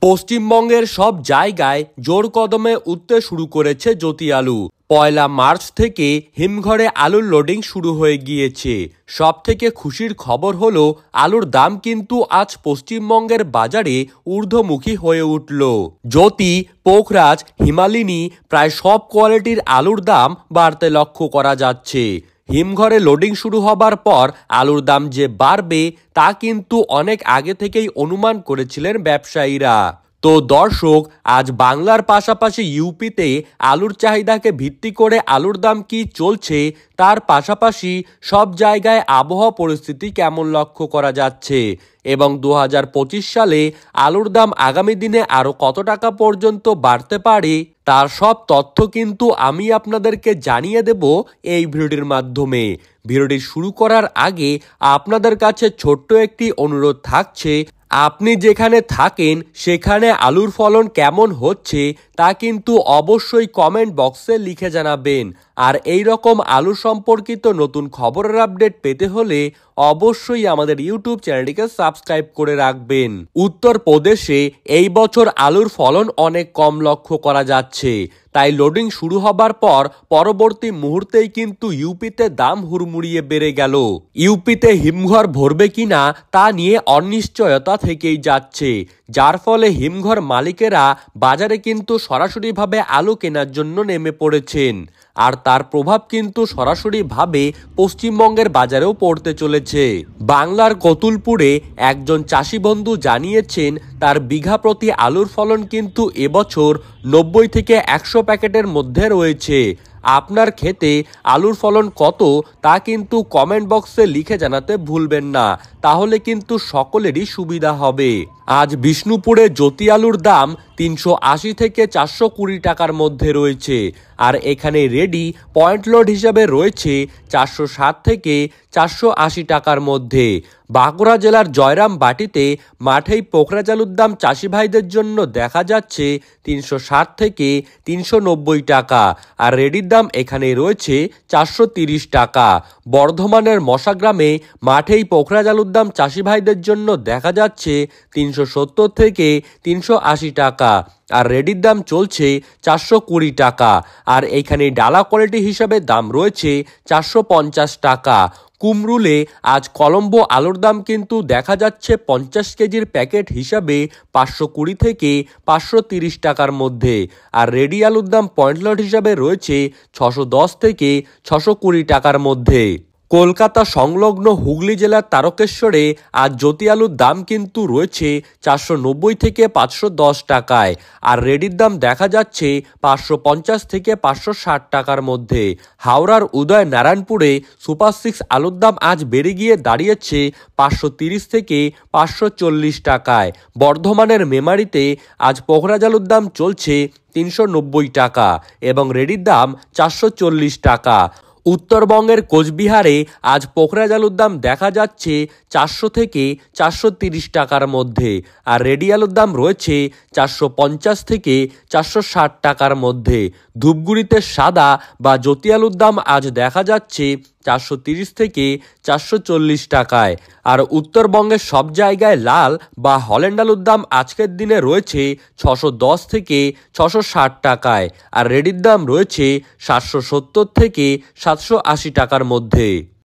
পশ্চিমবঙ্গের সব জায়গায় জোর কদমে উঠতে শুরু করেছে জ্যোতি আলু। পয়লা মার্চ থেকে হিমঘরে আলুর লোডিং শুরু হয়ে গিয়েছে। সব থেকে খুশির খবর হলো আলুর দাম কিন্তু আজ পশ্চিমবঙ্গের বাজারে ঊর্ধ্বমুখী হয়ে উঠল। জ্যোতি, পোখরাজ, হিমালিনী প্রায় সব কোয়ালিটির আলুর দাম বাড়তে লক্ষ্য করা যাচ্ছে। হিমঘরে লোডিং শুরু হবার পর আলুর দাম যে বাড়বে তা কিন্তু অনেক আগে থেকেই অনুমান করেছিলেন ব্যবসায়ীরা। তো দর্শক, আজ বাংলার পাশাপাশি ইউপিতে আলুর চাহিদাকে ভিত্তি করে আলুর দাম কি চলছে, তার পাশাপাশি সব জায়গায় আবহাওয়া পরিস্থিতি কেমন লক্ষ্য করা যাচ্ছে এবং 2025 সালে আলুর দাম আগামী দিনে আরও কত টাকা পর্যন্ত বাড়তে পারে, তার সব তথ্য কিন্তু আমি আপনাদেরকে জানিয়ে দেব এই ভিডিওটির মাধ্যমে। ভিডিওটি শুরু করার আগে আপনাদের কাছে ছোট্ট একটি অনুরোধ থাকছে, আপনি যেখানে থাকেন সেখানে আলুর ফলন কেমন হচ্ছে তা কিন্তু অবশ্যই কমেন্ট বক্সে লিখে জানাবেন। আর এই রকম আলু সম্পর্কিত নতুন খবরের আপডেট পেতে হলে অবশ্যই আমাদের ইউটিউব চ্যানেলটিকে সাবস্ক্রাইব করে রাখবেন। উত্তরপ্রদেশে এই বছর আলুর ফলন অনেক কম লক্ষ্য করা যাচ্ছে, তাই লোডিং শুরু হবার পর পরবর্তী মুহূর্তেই কিন্তু ইউপিতে দাম হুড়মুড়িয়ে বেড়ে গেল। ইউপিতে হিমঘর ভরবে কিনা তা নিয়ে অনিশ্চয়তা থেকেই যাচ্ছে, যার ফলে হিমঘর মালিকেরা বাজারে কিন্তু সরাসরিভাবে আলু কেনার জন্য নেমে পড়েছেন। আর তার প্রভাব কিন্তু সরাসরিভাবে পশ্চিমবঙ্গের বাজারেও পড়তে চলেছে। বাংলার কতুলপুরে একজন চাষি বন্ধু জানিয়েছেন তার বিঘা প্রতি আলুর ফলন কিন্তু এবছর 90 থেকে 100 প্যাকেটের মধ্যে রয়েছে। আপনার ক্ষেতে আলুর ফলন কত তা কিন্তু কমেন্ট বক্সে লিখে জানাতে ভুলবেন না, তাহলে কিন্তু সকলেরই সুবিধা হবে। আজ বিষ্ণুপুরে জ্যোতি আলুর দাম 380 থেকে 420 টাকার মধ্যে রয়েছে, আর এখানে রেডি পয়েন্ট লোড হিসাবে রয়েছে 460 থেকে 480 টাকার মধ্যে। বাঁকুড়া জেলার জয়রামবাটিতে মাঠেই পোখরাজ আলুর দাম চাষি ভাইদের জন্য দেখা যাচ্ছে 360 থেকে 390 টাকা, আর রেডির দাম এখানে রয়েছে 430 টাকা। বর্ধমানের মশাগ্রামে মাঠেই পোখরাজ আলুর দাম চাষি ভাইদের জন্য দেখা যাচ্ছে 370 থেকে 380 টাকা, আর রেডির দাম চলছে 420 টাকা। আর এখানে ডালা কোয়ালিটি হিসাবে দাম রয়েছে 450 টাকা। কুমরুলে আজ কলম্বো আলুর দাম কিন্তু দেখা যাচ্ছে 50 কেজির প্যাকেট হিসাবে 520 থেকে 530 টাকার মধ্যে, আর রেডি আলুর দাম পয়েন্ট লট হিসাবে রয়েছে 610 থেকে 620 টাকার মধ্যে। কলকাতা সংলগ্ন হুগলি জেলার তারকেশ্বরে আজ জ্যোতি আলুর দাম কিন্তু রয়েছে 490 থেকে 510 টাকায়, আর রেডির দাম দেখা যাচ্ছে 550 থেকে 560 টাকার মধ্যে। হাওড়ার উদয় নারায়ণপুরে সুপার 6 আলুর দাম আজ বেড়ে গিয়ে দাঁড়িয়েছে 530 থেকে 540 টাকায়। বর্ধমানের মেমারিতে আজ পোখরাজ আলুর দাম চলছে 390 টাকা এবং রেডির দাম 440 টাকা। উত্তরবঙ্গের কোচবিহারে আজ পোখরাজ আলুর দাম দেখা যাচ্ছে 400 থেকে 430 টাকার মধ্যে, আর রেডি আলুর দাম রয়েছে 450 থেকে 460 টাকার মধ্যে। ধূপগুড়িতে সাদা বা জ্যোতি আলুর দাম আজ দেখা যাচ্ছে 430 থেকে 440 টাকায়, আর উত্তরবঙ্গের সব জায়গায় লাল বা হল্যান্ড আলুর দাম আজকের দিনে রয়েছে 610 থেকে 660 টাকায়, আর রেডির দাম রয়েছে 770 থেকে 780 টাকার মধ্যে।